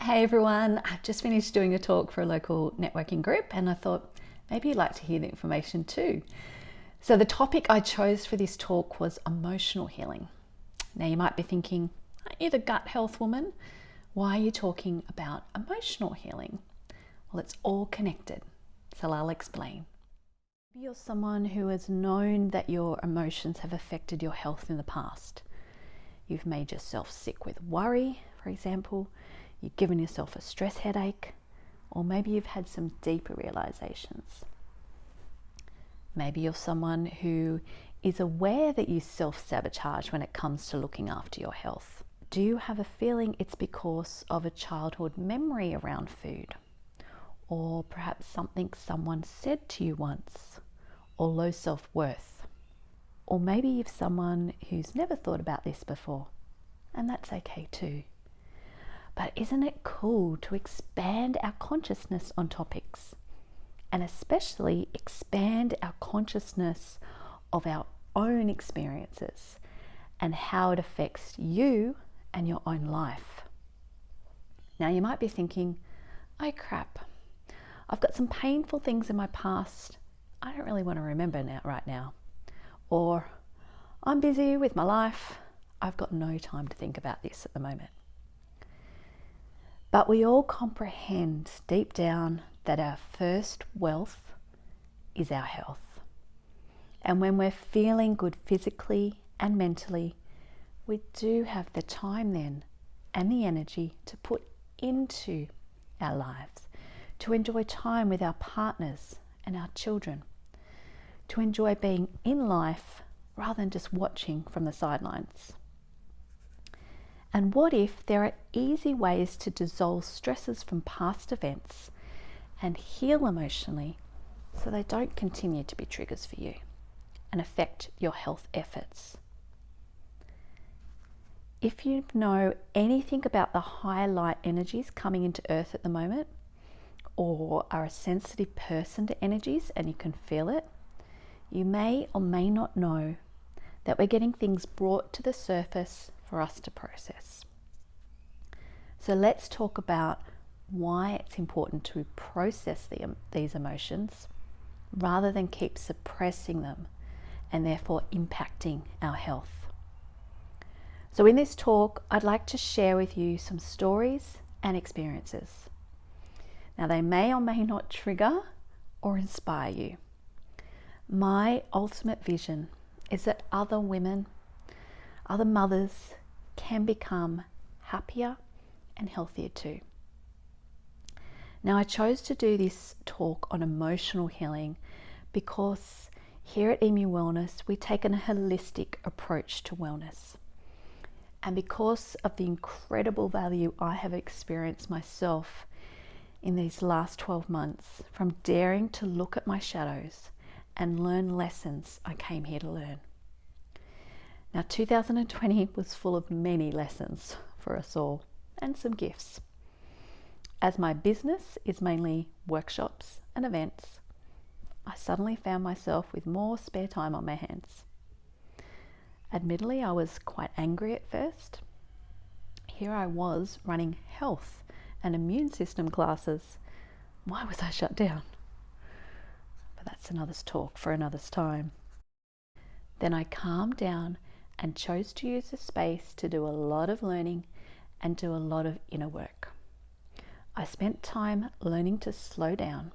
Hey everyone, I've just finished doing a talk for a local networking group and I thought maybe you'd like to hear the information too. So the topic I chose for this talk was emotional healing. Now you might be thinking, aren't you the gut health woman? Why are you talking about emotional healing? Well, it's all connected, so I'll explain. Maybe you're someone who has known that your emotions have affected your health in the past. You've made yourself sick with worry, for example. You've given yourself a stress headache, or maybe you've had some deeper realizations. Maybe you're someone who is aware that you self-sabotage when it comes to looking after your health. Do you have a feeling it's because of a childhood memory around food? Or perhaps something someone said to you once, or low self-worth? Or maybe you're someone who's never thought about this before, and that's okay too. But isn't it cool to expand our consciousness on topics, and especially expand our consciousness of our own experiences and how it affects you and your own life? Now you might be thinking, oh crap, I've got some painful things in my past I don't really want to remember right now. Or I'm busy with my life, I've got no time to think about this at the moment. But we all comprehend deep down that our first wealth is our health. And when we're feeling good physically and mentally, we do have the time then and the energy to put into our lives, to enjoy time with our partners and our children, to enjoy being in life rather than just watching from the sidelines. And what if there are easy ways to dissolve stresses from past events and heal emotionally so they don't continue to be triggers for you and affect your health efforts? If you know anything about the high light energies coming into Earth at the moment, or are a sensitive person to energies and you can feel it, you may or may not know that we're getting things brought to the surface for us to process. So let's talk about why it's important to process these emotions rather than keep suppressing them and therefore impacting our health. So in this talk, I'd like to share with you some stories and experiences. Now they may or may not trigger or inspire you. My ultimate vision is that other women, other mothers can become happier and healthier too. Now I chose to do this talk on emotional healing because here at Emu Wellness we take a holistic approach to wellness. And because of the incredible value I have experienced myself in these last 12 months from daring to look at my shadows and learn lessons I came here to learn. Now 2020 was full of many lessons for us all and some gifts. As my business is mainly workshops and events, I suddenly found myself with more spare time on my hands. Admittedly, I was quite angry at first. Here I was running health and immune system classes. Why was I shut down? But that's another talk for another time. Then I calmed down and chose to use the space to do a lot of learning and do a lot of inner work. I spent time learning to slow down,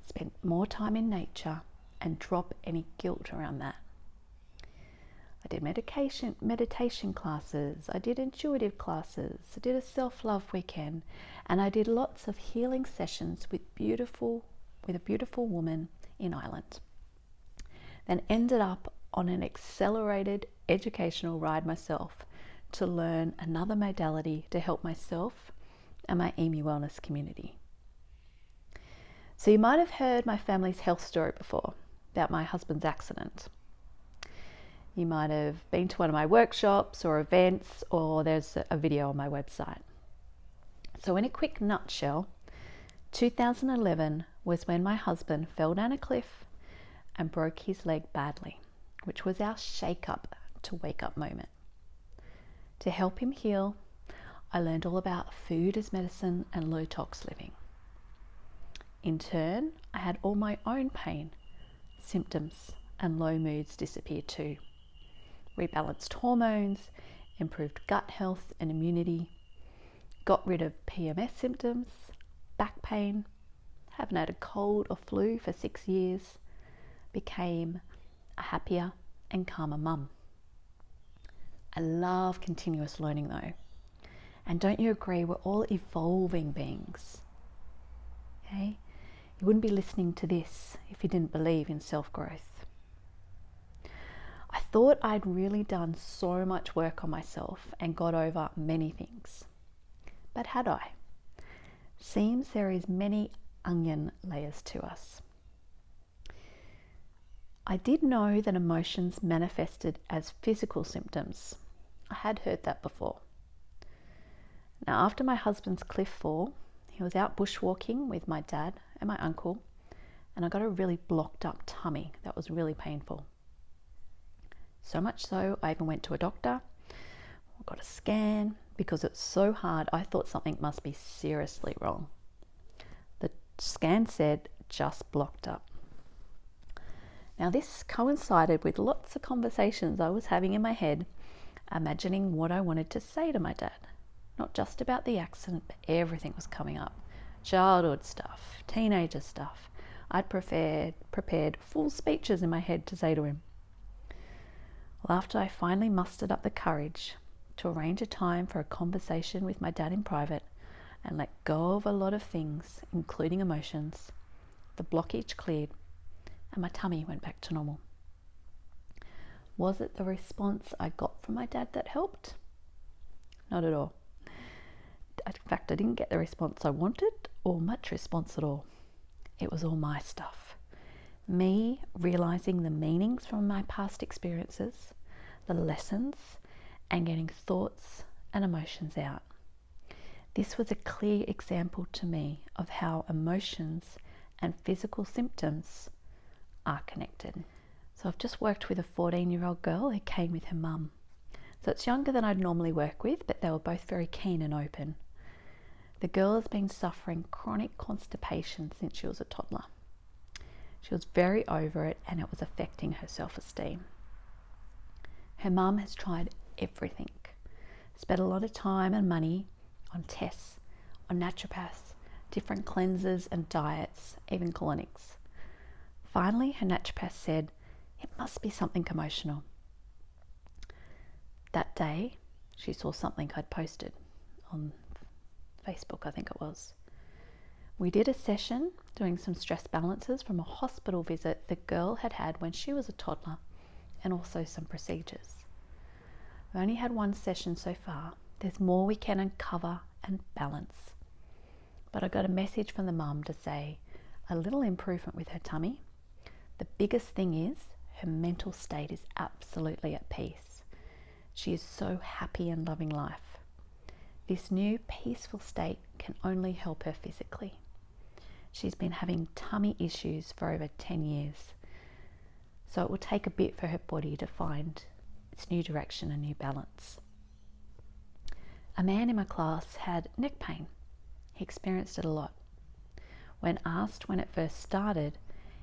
spent more time in nature and drop any guilt around that. I did meditation classes, I did intuitive classes, I did a self-love weekend, and I did lots of healing sessions with a beautiful woman in Ireland. Then ended up on an accelerated educational ride myself to learn another modality to help myself and my Emu Wellness community. So you might have heard my family's health story before about my husband's accident. You might have been to one of my workshops or events, or there's a video on my website. So in a quick nutshell, 2011 was when my husband fell down a cliff and broke his leg badly, which was our shake up to wake up moment. To help him heal, I learned all about food as medicine and low tox living. In turn, I had all my own pain, symptoms, and low moods disappear too. Rebalanced hormones, improved gut health and immunity, got rid of PMS symptoms, back pain, haven't had a cold or flu for 6 years, became a happier and calmer mum. I love continuous learning though. And don't you agree, we're all evolving beings? Okay? You wouldn't be listening to this if you didn't believe in self-growth. I thought I'd really done so much work on myself and got over many things. But had I? Seems there is many onion layers to us. I did know that emotions manifested as physical symptoms. I had heard that before. Now, after my husband's cliff fall, he was out bushwalking with my dad and my uncle, and I got a really blocked up tummy that was really painful. So much so, I even went to a doctor, got a scan, because it's so hard. I thought something must be seriously wrong. The scan said just blocked up. Now, this coincided with lots of conversations I was having in my head, imagining what I wanted to say to my dad. Not just about the accident, but everything was coming up. Childhood stuff, teenager stuff. I'd prepared full speeches in my head to say to him. Well, after I finally mustered up the courage to arrange a time for a conversation with my dad in private and let go of a lot of things, including emotions, the blockage cleared and my tummy went back to normal. Was it the response I got from my dad that helped? Not at all. In fact, I didn't get the response I wanted or much response at all. It was all my stuff. Me realizing the meanings from my past experiences, the lessons, and getting thoughts and emotions out. This was a clear example to me of how emotions and physical symptoms are connected. So I've just worked with a 14-year-old girl who came with her mum. So it's younger than I'd normally work with, but they were both very keen and open. The girl has been suffering chronic constipation since she was a toddler. She was very over it and it was affecting her self-esteem. Her mum has tried everything, spent a lot of time and money on tests, on naturopaths, different cleansers and diets, even colonics. Finally, her naturopath said, it must be something emotional. That day, she saw something I'd posted on Facebook, I think it was. We did a session doing some stress balances from a hospital visit the girl had had when she was a toddler, and also some procedures. We've only had one session so far. There's more we can uncover and balance. But I got a message from the mum to say a little improvement with her tummy. The biggest thing is her mental state is absolutely at peace. She is so happy and loving life. This new peaceful state can only help her physically. She's been having tummy issues for over 10 years. So it will take a bit for her body to find its new direction and new balance. A man in my class had neck pain. He experienced it a lot. When asked when it first started,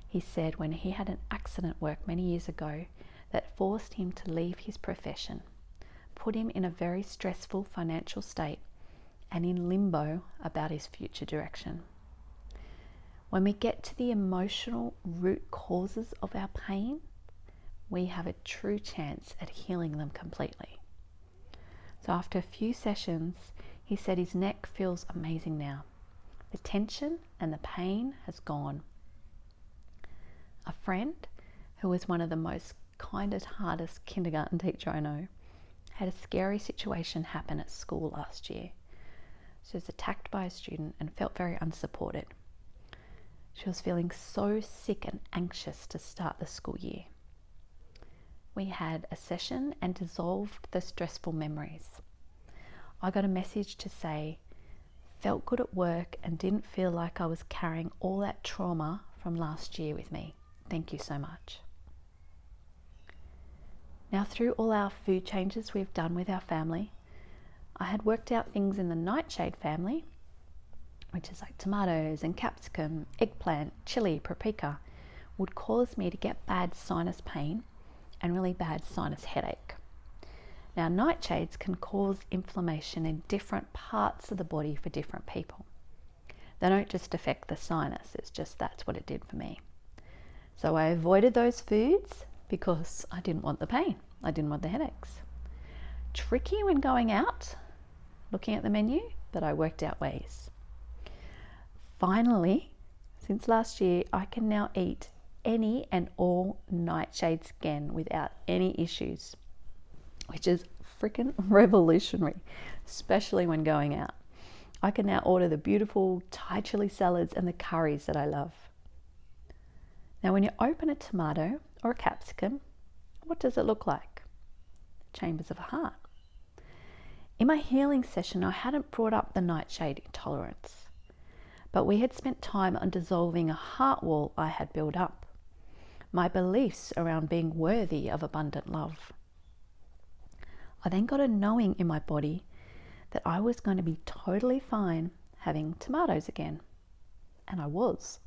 he said when he had an accident at work many years ago that forced him to leave his profession, put him in a very stressful financial state and in limbo about his future direction. When we get to the emotional root causes of our pain, we have a true chance at healing them completely. So after a few sessions, he said his neck feels amazing now. The tension and the pain has gone. A friend, who was one of the most kindest, hardest kindergarten teacher I know, had a scary situation happen at school last year. She was attacked by a student and felt very unsupported. She was feeling so sick and anxious to start the school year. We had a session and dissolved the stressful memories. I got a message to say, felt good at work and didn't feel like I was carrying all that trauma from last year with me. Thank you so much. Now, through all our food changes we've done with our family, I had worked out things in the nightshade family, which is like tomatoes and capsicum, eggplant, chili, paprika, would cause me to get bad sinus pain and really bad sinus headache. Now, nightshades can cause inflammation in different parts of the body for different people. They don't just affect the sinus, it's just that's what it did for me. So I avoided those foods because I didn't want the pain. I didn't want the headaches. Tricky when going out, looking at the menu, but I worked out ways. Finally, since last year, I can now eat any and all nightshades again without any issues, which is freaking revolutionary, especially when going out. I can now order the beautiful Thai chili salads and the curries that I love. Now, when you open a tomato or a capsicum, what does it look like? Chambers of a heart. In my healing session, I hadn't brought up the nightshade intolerance, but we had spent time on dissolving a heart wall I had built up, my beliefs around being worthy of abundant love. I then got a knowing in my body that I was going to be totally fine having tomatoes again. And I was.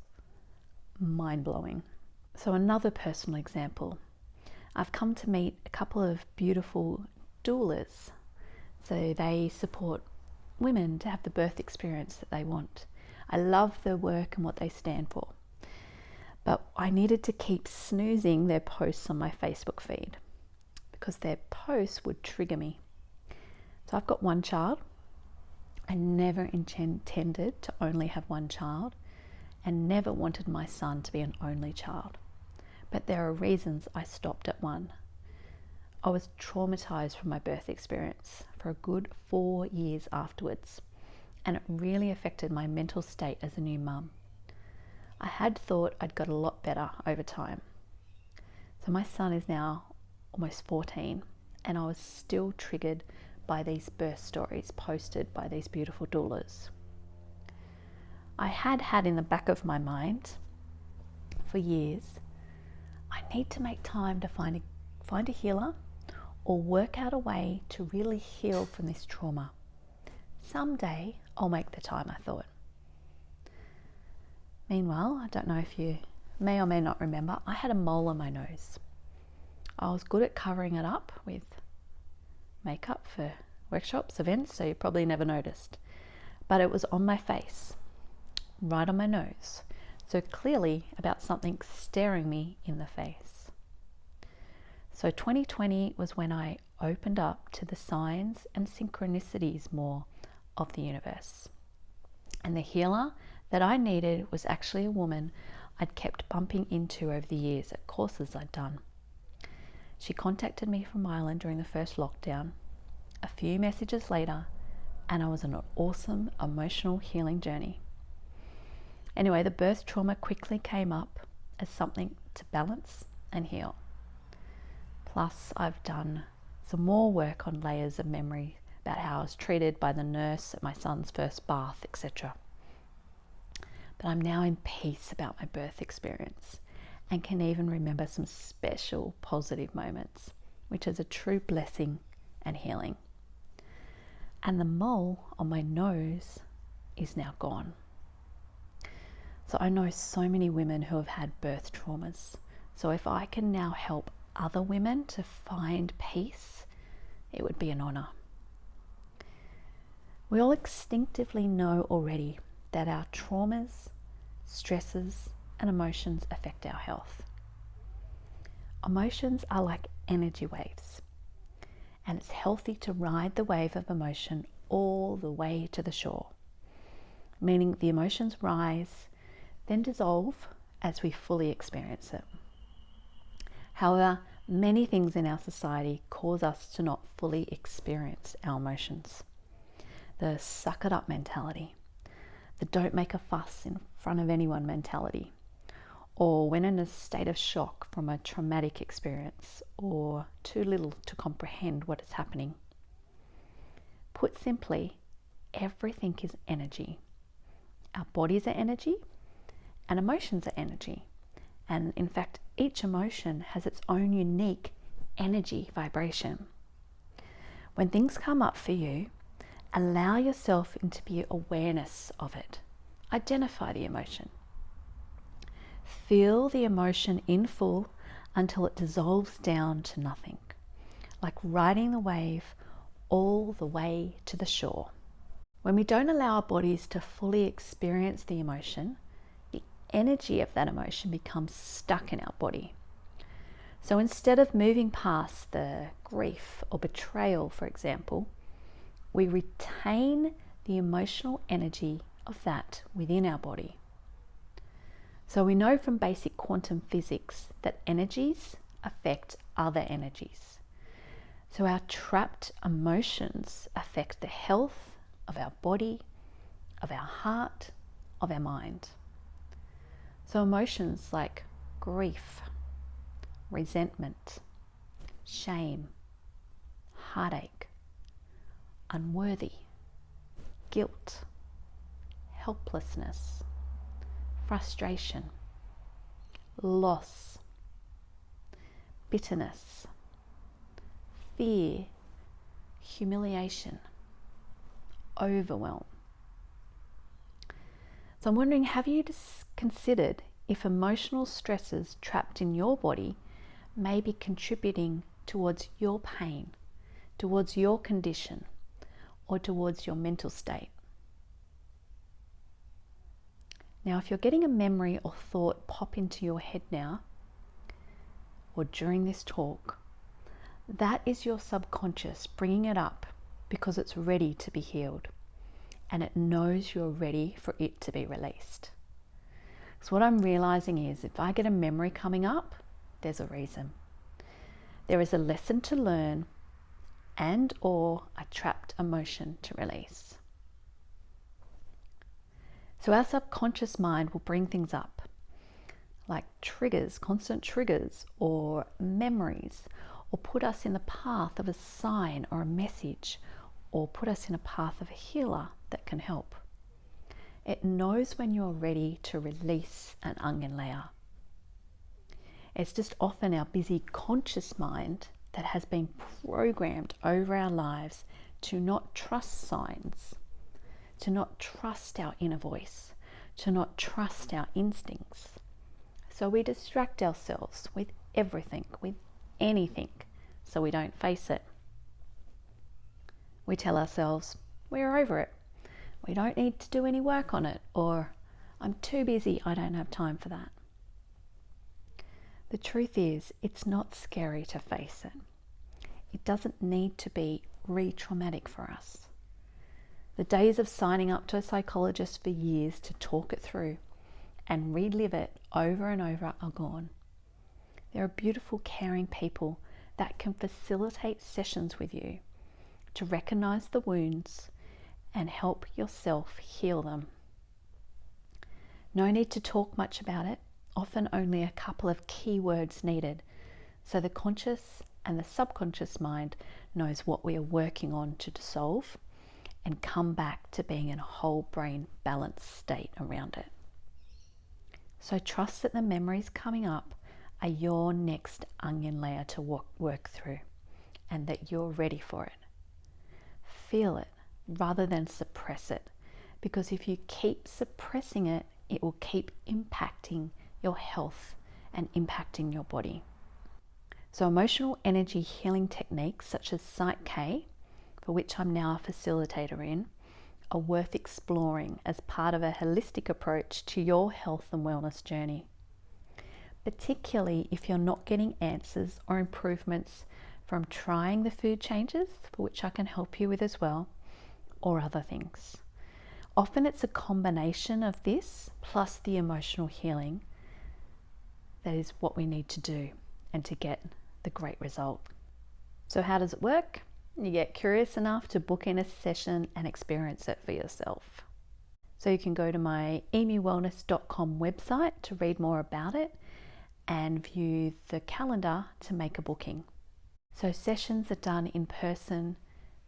Mind-blowing. So another personal example. I've come to meet a couple of beautiful doulas. So they support women to have the birth experience that they want. I love their work and what they stand for. But I needed to keep snoozing their posts on my Facebook feed because their posts would trigger me. So I've got one child. I never intended to only have one child and never wanted my son to be an only child. But there are reasons I stopped at one. I was traumatized from my birth experience for a good 4 years afterwards, and it really affected my mental state as a new mum. I had thought I'd got a lot better over time. So my son is now almost 14, and I was still triggered by these birth stories posted by these beautiful doulas. I had in the back of my mind for years, I need to make time to find a healer or work out a way to really heal from this trauma. Someday I'll make the time, I thought. Meanwhile, I don't know if you may or may not remember, I had a mole on my nose. I was good at covering it up with makeup for workshops, events, so you probably never noticed. But it was on my face, right on my nose. So clearly about something staring me in the face. So 2020 was when I opened up to the signs and synchronicities more of the universe. And the healer that I needed was actually a woman I'd kept bumping into over the years at courses I'd done. She contacted me from Ireland during the first lockdown. A few messages later, and I was on an awesome emotional healing journey. Anyway, the birth trauma quickly came up as something to balance and heal. Plus, I've done some more work on layers of memory about how I was treated by the nurse at my son's first bath, etc. But I'm now in peace about my birth experience and can even remember some special positive moments, which is a true blessing and healing. And the mole on my nose is now gone. So I know so many women who have had birth traumas. So if I can now help other women to find peace, it would be an honor. We all instinctively know already that our traumas, stresses, and emotions affect our health. Emotions are like energy waves, and it's healthy to ride the wave of emotion all the way to the shore, meaning the emotions rise, then dissolve as we fully experience it. However, many things in our society cause us to not fully experience our emotions. The suck it up mentality, the don't make a fuss in front of anyone mentality, or when in a state of shock from a traumatic experience or too little to comprehend what is happening. Put simply, everything is energy. Our bodies are energy and emotions are energy. And in fact, each emotion has its own unique energy vibration. When things come up for you, Allow yourself into the awareness of it. Identify the emotion. Feel the emotion in full until it dissolves down to nothing, like riding the wave all the way to the shore. When we don't allow our bodies to fully experience the emotion, the energy of that emotion becomes stuck in our body. So instead of moving past the grief or betrayal, for example, we retain the emotional energy of that within our body. So we know from basic quantum physics that energies affect other energies. So our trapped emotions affect the health of our body, of our heart, of our mind. So emotions like grief, resentment, shame, heartache, unworthy, guilt, helplessness, frustration, loss, bitterness, fear, humiliation, overwhelm. So I'm wondering, have you considered if emotional stresses trapped in your body may be contributing towards your pain, towards your condition, or towards your mental state? Now, if you're getting a memory or thought pop into your head now, or during this talk, that is your subconscious bringing it up because it's ready to be healed, and it knows you're ready for it to be released. So what I'm realizing is, if I get a memory coming up, there's a reason. There is a lesson to learn and or a trapped emotion to release. So our subconscious mind will bring things up, like triggers, constant triggers, or memories, or put us in the path of a sign or a message, or put us in a path of a healer that can help. It knows when you're ready to release an onion layer. It's just often our busy conscious mind that has been programmed over our lives to not trust signs, to not trust our inner voice, to not trust our instincts. So we distract ourselves with everything, with anything, so we don't face it. We tell ourselves, we're over it. We don't need to do any work on it, or I'm too busy, I don't have time for that. The truth is, it's not scary to face it. It doesn't need to be re-traumatic for us. The days of signing up to a psychologist for years to talk it through and relive it over and over are gone. There are beautiful, caring people that can facilitate sessions with you to recognize the wounds and help yourself heal them. No need to talk much about it, often only a couple of key words needed, so the conscious and the subconscious mind knows what we are working on to dissolve and come back to being in a whole brain balanced state around it. So trust that the memories coming up are your next onion layer to work through, and that you're ready for it. Feel it rather than suppress it, because if you keep suppressing it, it will keep impacting your health and impacting your body. So emotional energy healing techniques such as PSYCH-K, for which I'm now a facilitator in, are worth exploring as part of a holistic approach to your health and wellness journey, particularly if you're not getting answers or improvements from trying the food changes, for which I can help you with as well, or other things. Often it's a combination of this plus the emotional healing that is what we need to do and to get the great result. So how does it work? You get curious enough to book in a session and experience it for yourself. So you can go to my emywellness.com website to read more about it and view the calendar to make a booking. So sessions are done in person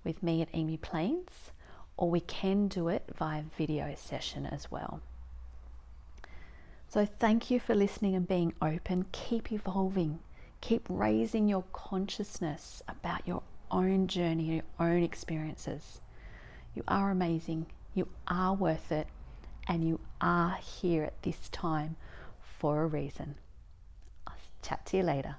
with me at Emu Plains, or we can do it via video session as well. So thank you for listening and being open. Keep evolving. Keep raising your consciousness about your own journey, your own experiences. You are amazing, you are worth it, and you are here at this time for a reason. I'll chat to you later.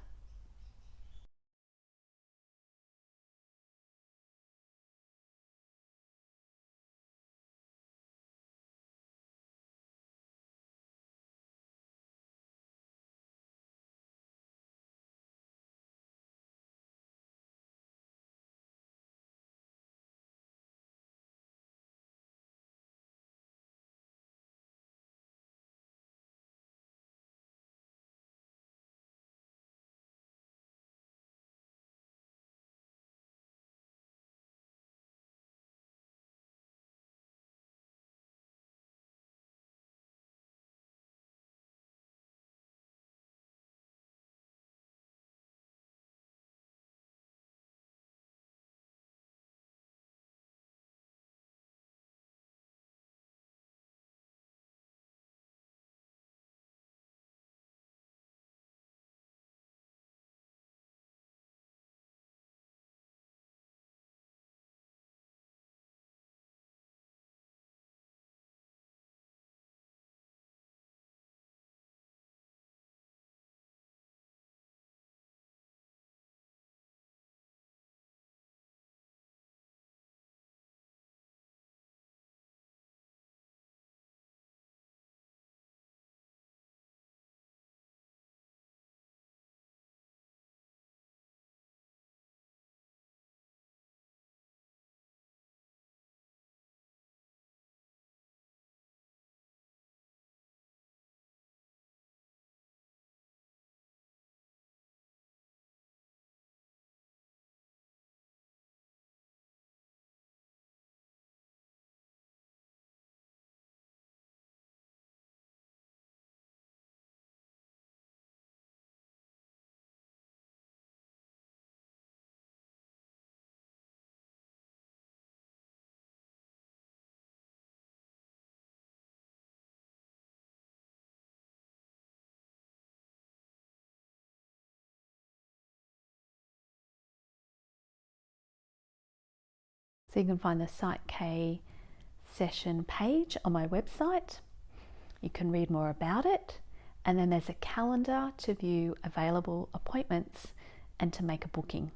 So you can find the PSYCH-K session page on my website. You can read more about it, and then there's a calendar to view available appointments and to make a booking.